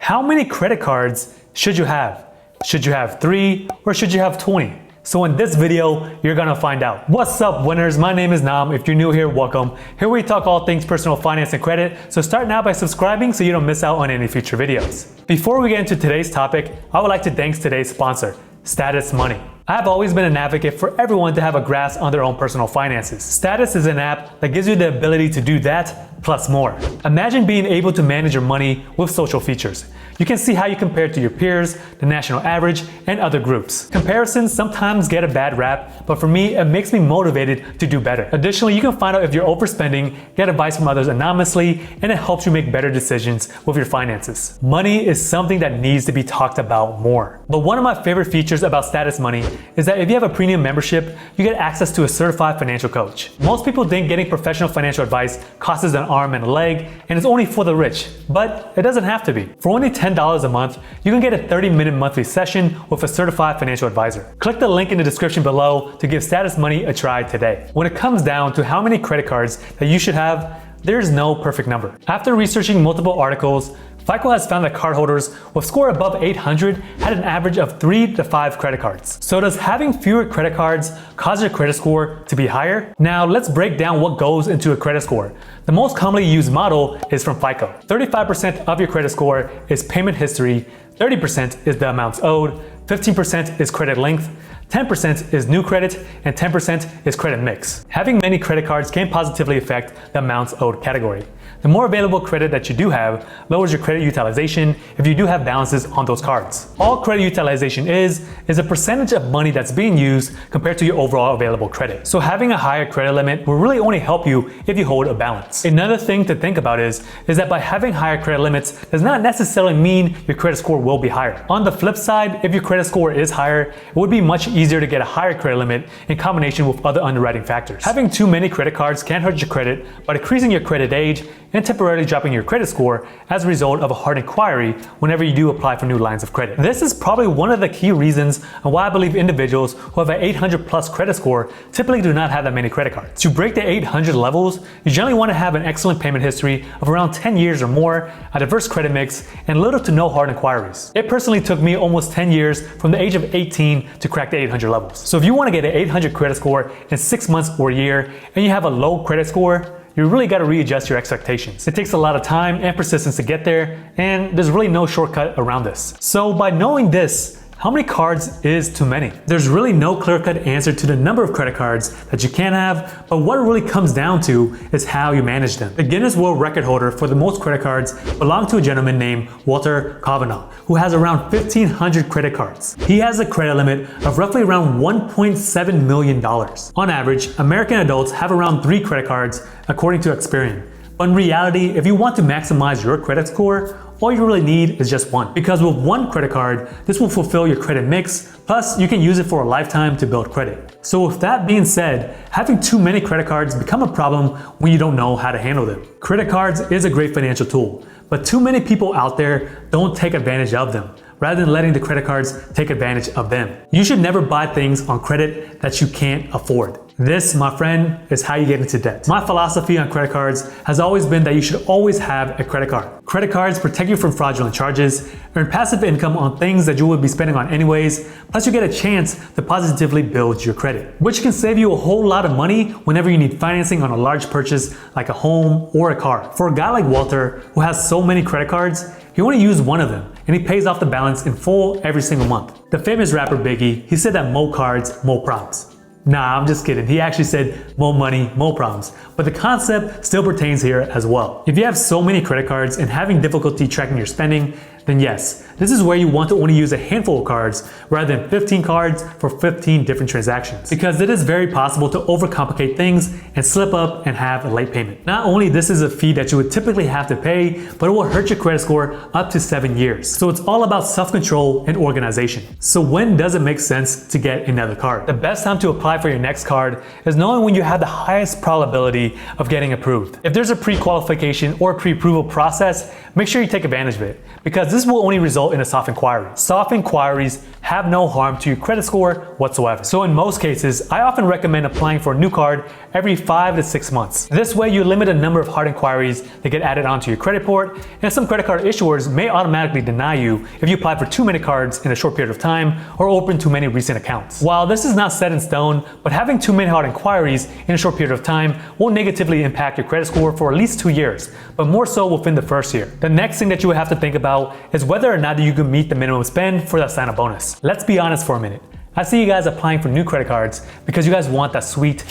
How many credit cards should you have? Should you have 3 or should you have 20? So in this video, you're gonna find out. What's up, winners? My name is Nam. If you're new here, welcome. Here we talk all things personal finance and credit, so start now by subscribing so you don't miss out on any future videos. Before we get into today's topic, I would like to thank today's sponsor, Status Money. I've always been an advocate for everyone to have a grasp on their own personal finances. Status is an app that gives you the ability to do that plus more. Imagine being able to manage your money with social features. You can see how you compare to your peers, the national average, and other groups. Comparisons sometimes get a bad rap, but for me, it makes me motivated to do better. Additionally, you can find out if you're overspending, get advice from others anonymously, and it helps you make better decisions with your finances. Money is something that needs to be talked about more. But one of my favorite features about Status Money is that if you have a premium membership, you get access to a certified financial coach. Most people think getting professional financial advice costs an arm and a leg, and it's only for the rich, but it doesn't have to be. For only $10 a month, you can get a 30-minute monthly session with a certified financial advisor. Click the link in the description below to give Status Money a try today. When it comes down to how many credit cards that you should have, there's no perfect number. After researching multiple articles, FICO has found that cardholders with score above 800 had an average of 3 to 5 credit cards. So does having fewer credit cards cause your credit score to be higher? Now let's break down what goes into a credit score. The most commonly used model is from FICO. 35% of your credit score is payment history, 30% is the amounts owed, 15% is credit length, 10% is new credit, and 10% is credit mix. Having many credit cards can positively affect the amounts owed category. The more available credit that you do have lowers your credit utilization if you do have balances on those cards. All credit utilization is a percentage of money that's being used compared to your overall available credit. So having a higher credit limit will really only help you if you hold a balance. Another thing to think about is that by having higher credit limits does not necessarily mean your credit score will be higher. On the flip side, if your credit score is higher, it would be much easier to get a higher credit limit in combination with other underwriting factors. Having too many credit cards can hurt your credit by decreasing your credit age and temporarily dropping your credit score as a result of a hard inquiry whenever you do apply for new lines of credit. This is probably one of the key reasons why I believe individuals who have an 800 plus credit score typically do not have that many credit cards. To break the 800 levels, you generally want to have an excellent payment history of around 10 years or more, a diverse credit mix, and little to no hard inquiries. It personally took me almost 10 years from the age of 18 to crack the 800 levels. So if you want to get an 800 credit score in 6 months or a year, and you have a low credit score, you really got to readjust your expectations. It takes a lot of time and persistence to get there, and there's really no shortcut around this. So by knowing this, how many cards is too many? There's really no clear-cut answer to the number of credit cards that you can have, but what it really comes down to is how you manage them. The Guinness World Record holder for the most credit cards belonged to a gentleman named Walter Kavanaugh, who has around 1,500 credit cards. He has a credit limit of roughly around $1.7 million. On average, American adults have around 3 credit cards, according to Experian. But in reality, if you want to maximize your credit score, all you really need is just one. Because with one credit card, this will fulfill your credit mix, plus you can use it for a lifetime to build credit. So with that being said, having too many credit cards become a problem when you don't know how to handle them. Credit cards is a great financial tool, but too many people out there don't take advantage of them, rather than letting the credit cards take advantage of them. You should never buy things on credit that you can't afford. This, my friend, is how you get into debt. My philosophy on credit cards has always been that you should always have a credit card. Credit cards protect you from fraudulent charges, earn passive income on things that you would be spending on anyways, plus you get a chance to positively build your credit, which can save you a whole lot of money whenever you need financing on a large purchase like a home or a car. For a guy like Walter, who has so many credit cards, he only used one of them, and he pays off the balance in full every single month. The famous rapper Biggie, he said that more cards, more problems. Nah, I'm just kidding. He actually said more money, more problems. But the concept still pertains here as well. If you have so many credit cards and having difficulty tracking your spending, then yes, this is where you want to only use a handful of cards rather than 15 cards for 15 different transactions. Because it is very possible to overcomplicate things and slip up and have a late payment. Not only this is a fee that you would typically have to pay, but it will hurt your credit score up to 7 years. So it's all about self-control and organization. So when does it make sense to get another card? The best time to apply for your next card is knowing when you have the highest probability of getting approved. If there's a pre-qualification or pre-approval process, make sure you take advantage of it, because this will only result in a soft inquiry. Soft inquiries have no harm to your credit score whatsoever. So in most cases, I often recommend applying for a new card every 5 to 6 months. This way you limit the number of hard inquiries that get added onto your credit report, and some credit card issuers may automatically deny you if you apply for too many cards in a short period of time or open too many recent accounts. While this is not set in stone, but having too many hard inquiries in a short period of time will negatively impact your credit score for at least 2 years, but more so within the first year. The next thing that you would have to think about is whether or not you can meet the minimum spend for that sign-up bonus. Let's be honest for a minute. I see you guys applying for new credit cards because you guys want that sweet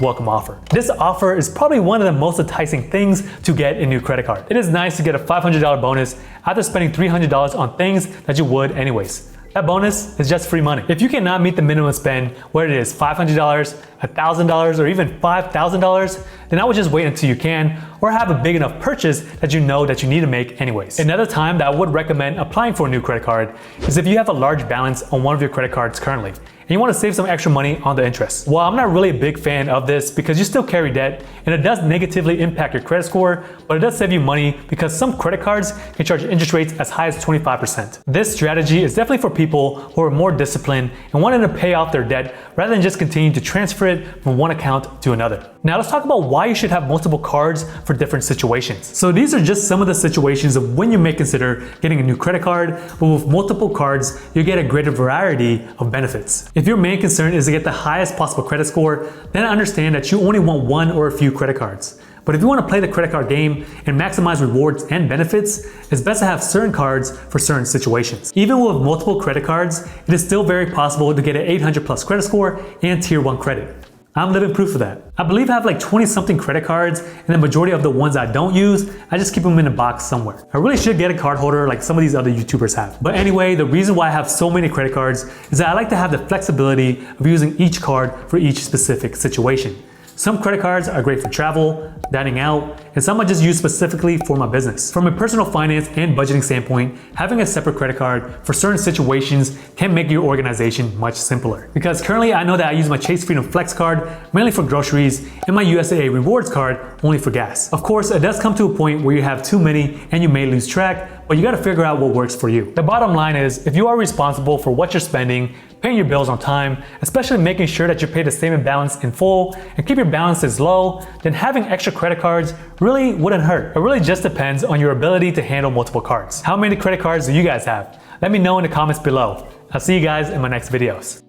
welcome offer. This offer is probably one of the most enticing things to get a new credit card. It is nice to get a $500 bonus after spending $300 on things that you would anyways. That bonus is just free money. If you cannot meet the minimum spend, whether it is $500, $1,000, or even $5,000, then I would just wait until you can, or have a big enough purchase that you know that you need to make anyways. Another time that I would recommend applying for a new credit card is if you have a large balance on one of your credit cards currently, and you want to save some extra money on the interest. Well, I'm not really a big fan of this because you still carry debt, and it does negatively impact your credit score, but it does save you money because some credit cards can charge interest rates as high as 25%. This strategy is definitely for people who are more disciplined and wanting to pay off their debt rather than just continue to transfer it from one account to another. Now let's talk about why you should have multiple cards for different situations. So these are just some of the situations of when you may consider getting a new credit card, but with multiple cards, you get a greater variety of benefits. If your main concern is to get the highest possible credit score, then understand that you only want one or a few credit cards. But if you want to play the credit card game and maximize rewards and benefits, it's best to have certain cards for certain situations. Even with multiple credit cards, it is still very possible to get an 800 plus credit score and tier 1 credit. I'm living proof of that. I believe I have like 20 something credit cards, and the majority of the ones I don't use, I just keep them in a box somewhere. I really should get a card holder like some of these other YouTubers have. But anyway, the reason why I have so many credit cards is that I like to have the flexibility of using each card for each specific situation. Some credit cards are great for travel, dining out, and some I just use specifically for my business. From a personal finance and budgeting standpoint, having a separate credit card for certain situations can make your organization much simpler. Because currently I know that I use my Chase Freedom Flex card mainly for groceries and my USAA Rewards card only for gas. Of course, it does come to a point where you have too many and you may lose track, but you gotta figure out what works for you. The bottom line is, if you are responsible for what you're spending, paying your bills on time, especially making sure that you pay the statement balance in full and keep your balances low, then having extra credit cards really wouldn't hurt. It really just depends on your ability to handle multiple cards. How many credit cards do you guys have? Let me know in the comments below. I'll see you guys in my next videos.